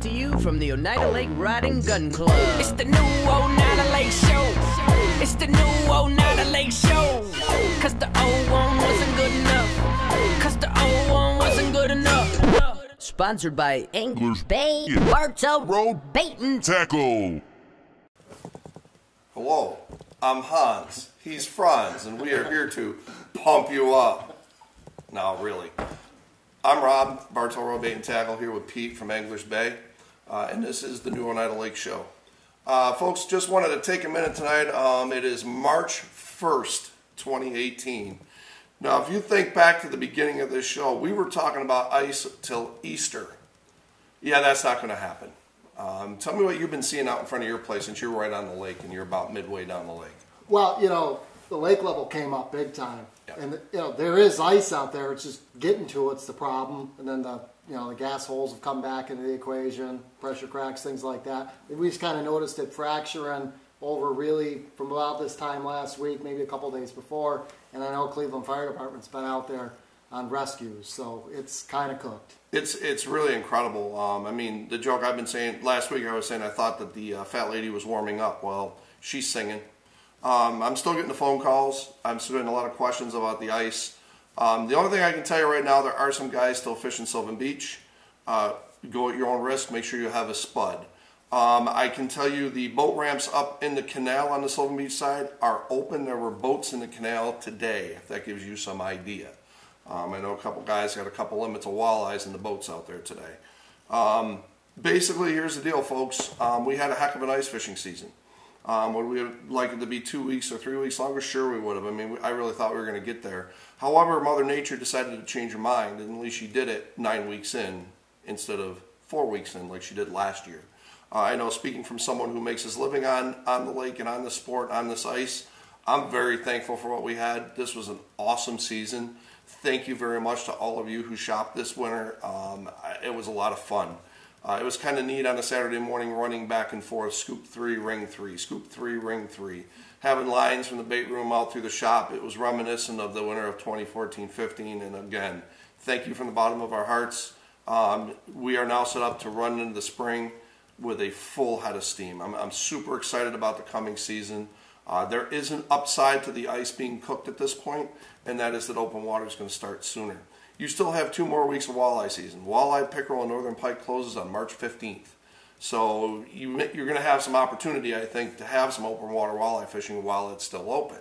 to you from the Oneida Lake Riding Gun Club. It's the new Oneida Lake Show. It's the new Oneida Lake Show. Cause the old one wasn't good enough. Cause the old one wasn't good enough. Sponsored by English Bay Bartow Road Baitin' Tackle. Hello, I'm Hans. He's Franz, and we are here to pump you up. No, really. I'm Rob, Bartow Road Bait and Tackle, here with Pete from Anglers Bay, and this is the new Oneida Lake Show. Folks, just wanted to take a minute tonight. It is March 1st, 2018. Now, if you think back to the beginning of this show, we were talking about ice till Easter. Yeah, that's not going to happen. Tell me what you've been seeing out in front of your place, since you're right on the lake and you're about midway down the lake. Well, you know, the lake level came up big time. Yep. And, you know, there is ice out there. It's just getting to it's the problem. And then the gas holes have come back into the equation, pressure cracks, things like that. And we just kind of noticed it fracturing over really from about this time last week, maybe a couple days before. And I know Cleveland Fire Department's been out there on rescues, so it's kind of cooked. It's really incredible. I mean, the joke I've been saying, last week I was saying I thought that the fat lady was warming up. Well, she's singing. I'm still getting the phone calls. I'm still getting a lot of questions about the ice. The only thing I can tell you right now, there are some guys still fishing Sylvan Beach. Go at your own risk. Make sure you have a spud. I can tell you the boat ramps up in the canal on the Sylvan Beach side are open. There were boats in the canal today, if that gives you some idea. I know a couple guys got a couple limits of walleyes in the boats out there today. Basically, here's the deal, folks. We had a heck of an ice fishing season. Would we have liked it to be 2 weeks or 3 weeks longer? Sure we would have. I mean, I really thought we were going to get there. However, Mother Nature decided to change her mind, and at least she did it 9 weeks in instead of 4 weeks in like she did last year. I know, speaking from someone who makes his living on the lake and on the sport, on this ice, I'm very thankful for what we had. This was an awesome season. Thank you very much to all of you who shopped this winter. It was a lot of fun. It was kind of neat on a Saturday morning running back and forth, scoop 3, ring 3, scoop 3, ring 3. Having lines from the bait room out through the shop. It was reminiscent of the winter of 2014-15. And again, thank you from the bottom of our hearts. We are now set up to run into the spring with a full head of steam. I'm super excited about the coming season. There is an upside to the ice being cooked at this point, and that is that open water is going to start sooner. You still have 2 more weeks of walleye season. Walleye, pickerel, and northern pike closes on March 15th. So you're going to have some opportunity, I think, to have some open water walleye fishing while it's still open.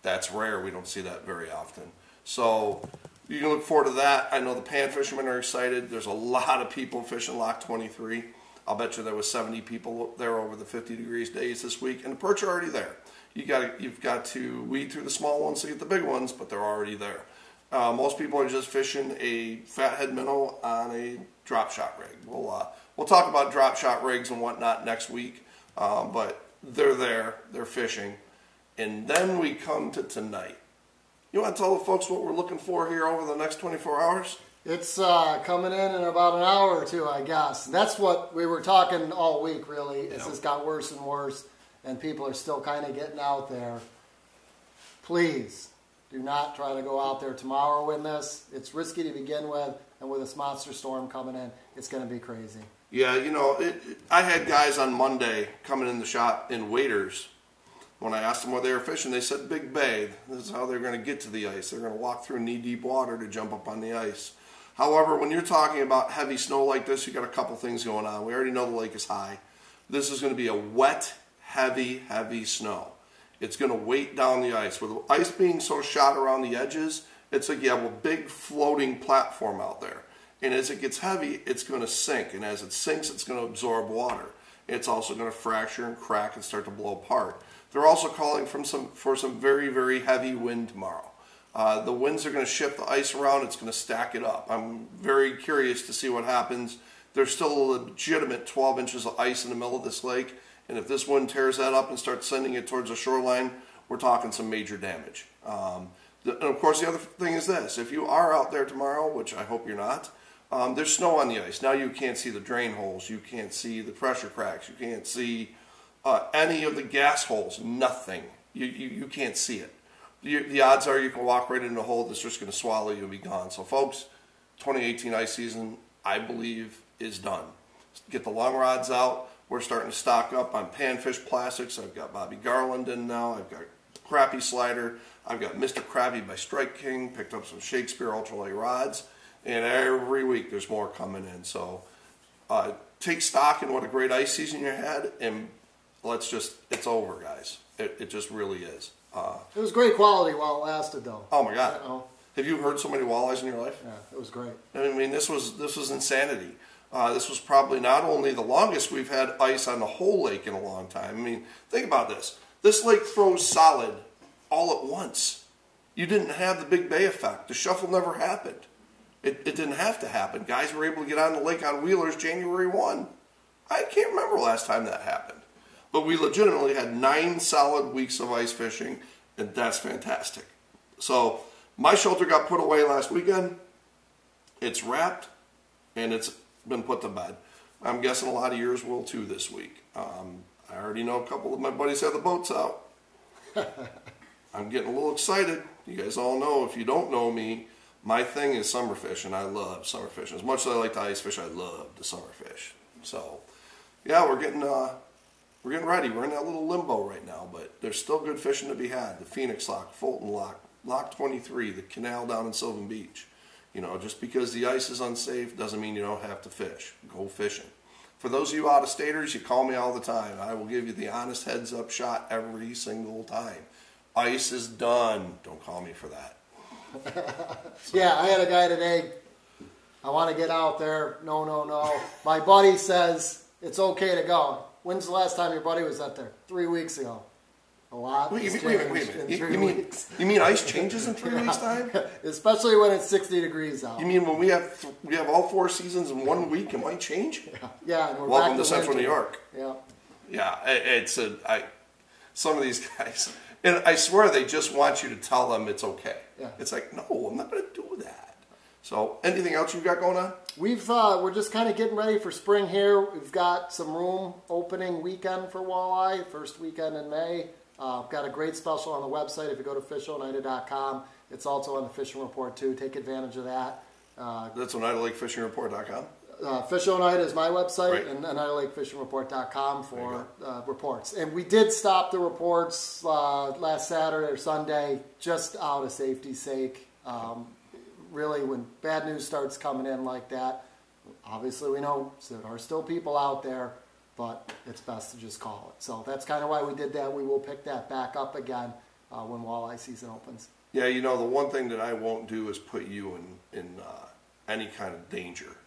That's rare. We don't see that very often. So you can look forward to that. I know the pan fishermen are excited. There's a lot of people fishing Lock 23. I'll bet you there was 70 people there over the 50 degrees days this week, and the perch are already there. You've got to weed through the small ones to get the big ones, but they're already there. Most people are just fishing a fathead minnow on a drop shot rig. We'll talk about drop shot rigs and whatnot next week, but they're there, they're fishing. And then we come to tonight. You want to tell the folks what we're looking for here over the next 24 hours? It's coming in about an hour or two, I guess. That's what we were talking all week, really. It's just got worse and worse, and people are still kind of getting out there. Please do not try to go out there tomorrow in this. It's risky to begin with, and with this monster storm coming in, it's going to be crazy. Yeah, you know, I had guys on Monday coming in the shop in waders. When I asked them where they were fishing, they said Big Bay. This is how they're going to get to the ice. They're going to walk through knee-deep water to jump up on the ice. However, when you're talking about heavy snow like this, you got a couple things going on. We already know the lake is high. This is going to be a wet, heavy snow. It's going to weight down the ice. With the ice being so shot around the edges, it's like you have a big floating platform out there. And as it gets heavy, it's going to sink. And as it sinks, it's going to absorb water. It's also going to fracture and crack and start to blow apart. They're also calling for some very, very heavy wind tomorrow. The winds are going to shift the ice around. It's going to stack it up. I'm very curious to see what happens. There's still a legitimate 12 inches of ice in the middle of this lake. And if this wind tears that up and starts sending it towards the shoreline, we're talking some major damage. And of course, the other thing is this. If you are out there tomorrow, which I hope you're not, there's snow on the ice. Now you can't see the drain holes. You can't see the pressure cracks. You can't see any of the gas holes. Nothing. You can't see it. The odds are you can walk right into a hole that's just going to swallow you and be gone. So folks, 2018 ice season, I believe, is done. get the long rods out. We're starting to stock up on panfish plastics. I've got Bobby Garland in now. I've got Crappie Slider. I've got Mr. Krabby by Strike King. Picked up some Shakespeare ultralight rods. And every week there's more coming in. So take stock in what a great ice season you had, and it's over, guys. It just really is. It was great quality while it lasted, though. Oh my God! Have you heard so many walleyes in your life? Yeah, it was great. I mean, this was insanity. This was probably not only the longest we've had ice on the whole lake in a long time. I mean, think about this. This lake froze solid all at once. You didn't have the Big Bay effect. The shuffle never happened. It didn't have to happen. Guys were able to get on the lake on wheelers January 1. I can't remember last time that happened. But we legitimately had 9 solid weeks of ice fishing, and that's fantastic. So my shelter got put away last weekend. It's wrapped, and it's been put to bed. I'm guessing a lot of yours will too this week. I already know a couple of my buddies have the boats out. I'm getting a little excited. You guys all know, if you don't know me, my thing is summer fish, and I love summer fish. As much as I like to ice fish, I love the summer fish. So, yeah, we're getting ready. We're in that little limbo right now, but there's still good fishing to be had. The Phoenix Lock, Fulton Lock, Lock 23, the canal down in Sylvan Beach. You know, just because the ice is unsafe doesn't mean you don't have to fish. Go fishing. For those of you out-of-staters, you call me all the time. I will give you the honest heads-up shot every single time. Ice is done. Don't call me for that. Yeah, I had a guy today, I want to get out there. No. My buddy says it's okay to go. When's the last time your buddy was out there? 3 weeks ago. A lot. Wait a minute. You mean ice changes in 3 weeks' time? Especially when it's 60 degrees out. You mean when we have all 4 seasons in 1 week, it might change? Yeah. And we're Welcome back to Central New York. Yeah. Yeah, some of these guys, and I swear they just want you to tell them it's okay. Yeah. It's like, no, I'm not going to do that. So, anything else you got going on? We're just kind of getting ready for spring here. We've got some room opening weekend for walleye, first weekend in May. I've got a great special on the website. If you go to fishoneida.com, it's also on the fishing report too. Take advantage of that. That's OneidaLakeFishingReport.com. Fish Oneida is my website, right. And OneidaLakeFishingReport.com for reports. And we did stop the reports last Saturday or Sunday just out of safety's sake. Really, when bad news starts coming in like that, obviously we know there are still people out there, but it's best to just call it. So that's kind of why we did that. We will pick that back up again when walleye season opens. Yeah, you know, the one thing that I won't do is put you in any kind of danger.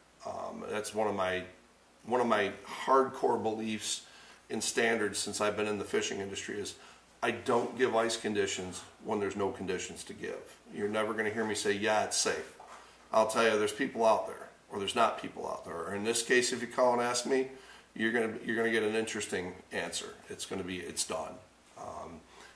That's one of my hardcore beliefs and standards since I've been in the fishing industry is I don't give ice conditions when there's no conditions to give. You're never going to hear me say, yeah, it's safe. I'll tell you, there's people out there, or there's not people out there. Or in this case, if you call and ask me, you're going to get an interesting answer. It's going to be, it's done.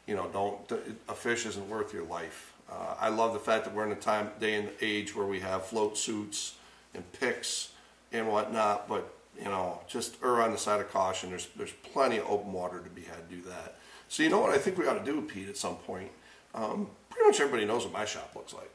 You know, a fish isn't worth your life. I love the fact that we're in a day and age where we have float suits and picks and whatnot, but you know, just err on the side of caution. There's plenty of open water to be had to do that. So you know what I think we ought to do, Pete, at some point? Pretty much everybody knows what my shop looks like.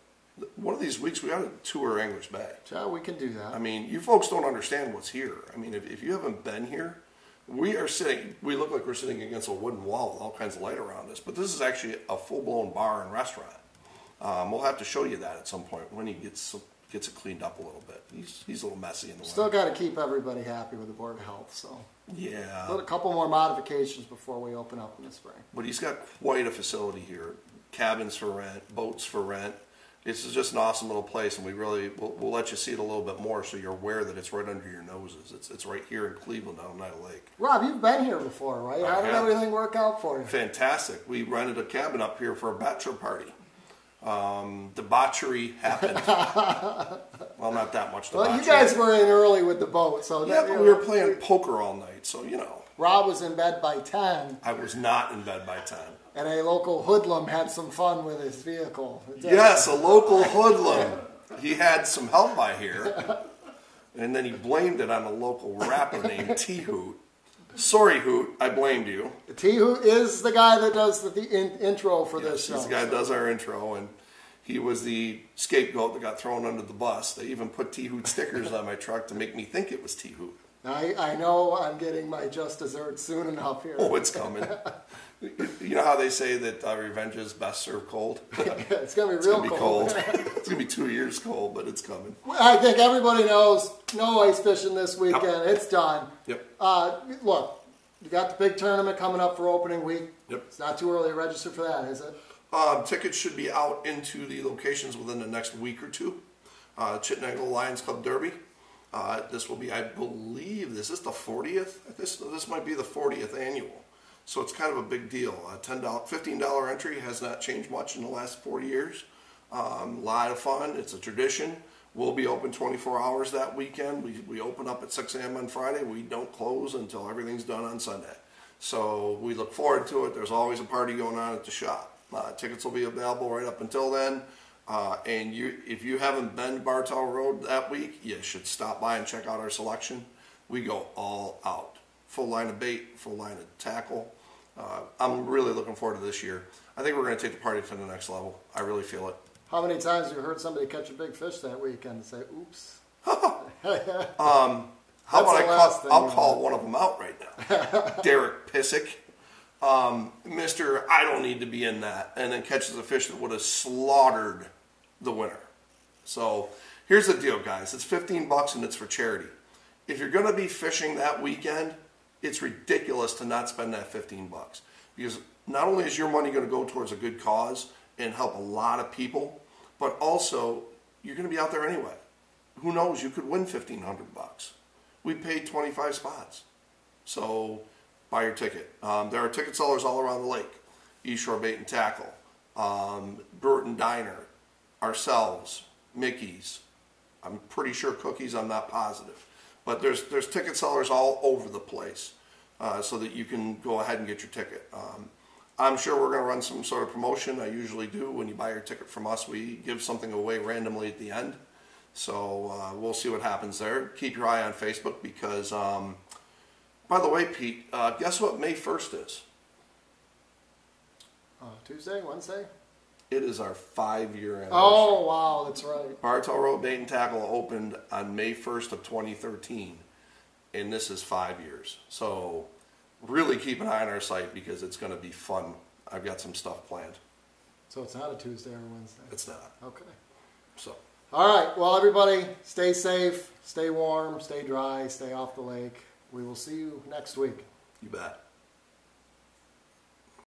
One of these weeks we ought to tour Anglers Bay. Yeah, we can do that. I mean, you folks don't understand what's here. I mean, if you haven't been here, we look like we're sitting against a wooden wall with all kinds of light around us, but this is actually a full-blown bar and restaurant. We'll have to show you that at some point when he gets it cleaned up a little bit. He's a little messy in the way. Still got to keep everybody happy with the Board of Health, so. Yeah. A couple more modifications before we open up in the spring. But he's got quite a facility here. Cabins for rent, boats for rent. This is just an awesome little place, and we'll let you see it a little bit more so you're aware that it's right under your noses. It's right here in Cleveland on Oneida Lake. Rob, you've been here before, right? How did everything work out for you? Fantastic. We rented a cabin up here for a bachelor party. Debauchery happened. Well, not that much debauchery. Well, you guys were in early with the boat, so yeah, but we were playing poker all night, so you know. Rob was in bed by 10. I was not in bed by 10. And a local hoodlum had some fun with his vehicle. Yes, a local hoodlum. He had some help by here, and then he blamed it on a local rapper named T-Hoot. Sorry, Hoot, I blamed you. T-Hoot is the guy that does the intro for this show. He's the guy that does our intro, and he was the scapegoat that got thrown under the bus. They even put T-Hoot stickers on my truck to make me think it was T-Hoot. I know I'm getting my just dessert soon enough here. Oh, it's coming. You know how they say that revenge is best served cold? It's going to be It's real going to be cold. It's going to be 2 years cold, but it's coming. I think everybody knows no ice fishing this weekend. Yep. It's done. Yep. Look, you got the big tournament coming up for opening week. Yep. It's not too early to register for that, is it? Tickets should be out into the locations within the next week or two. Chittenango Lions Club Derby. This will be, I believe, this is the 40th. This might be the 40th annual. So it's kind of a big deal. $15 entry has not changed much in the last 4 years. A lot of fun. It's a tradition. We'll be open 24 hours that weekend. We open up at 6 a.m. on Friday. We don't close until everything's done on Sunday. So we look forward to it. There's always a party going on at the shop. Tickets will be available right up until then. And if you haven't been to Bartow Road that week, you should stop by and check out our selection. We go all out. Full line of bait, full line of tackle. I'm really looking forward to this year. I think we're going to take the party to the next level. I really feel it. How many times have you heard somebody catch a big fish that weekend and say, oops? How about I'll call one of them out right now. Derek Pissick. Mr. I don't need to be in that. And then catches a fish that would have slaughtered the winner. So here's the deal, guys. It's $15 and it's for charity. If you're going to be fishing that weekend, it's ridiculous to not spend that $15 because not only is your money going to go towards a good cause and help a lot of people, but also you're going to be out there anyway. Who knows? You could win $1,500. We paid 25 spots. So buy your ticket. There are ticket sellers all around the lake. East Shore Bait and Tackle, Burton Diner, ourselves, Mickey's. I'm pretty sure Cookies, I'm not positive. But there's ticket sellers all over the place so that you can go ahead and get your ticket. I'm sure we're going to run some sort of promotion. I usually do. When you buy your ticket from us, we give something away randomly at the end. So we'll see what happens there. Keep your eye on Facebook because, by the way, Pete, guess what May 1st is? Tuesday, Wednesday? It is our 5-year anniversary. Oh, wow, that's right. Bartow Road Bait and Tackle opened on May 1st of 2013, and this is 5 years. So really keep an eye on our site because it's going to be fun. I've got some stuff planned. So it's not a Tuesday or Wednesday? It's not. Okay. So. All right, well, everybody, stay safe, stay warm, stay dry, stay off the lake. We will see you next week. You bet.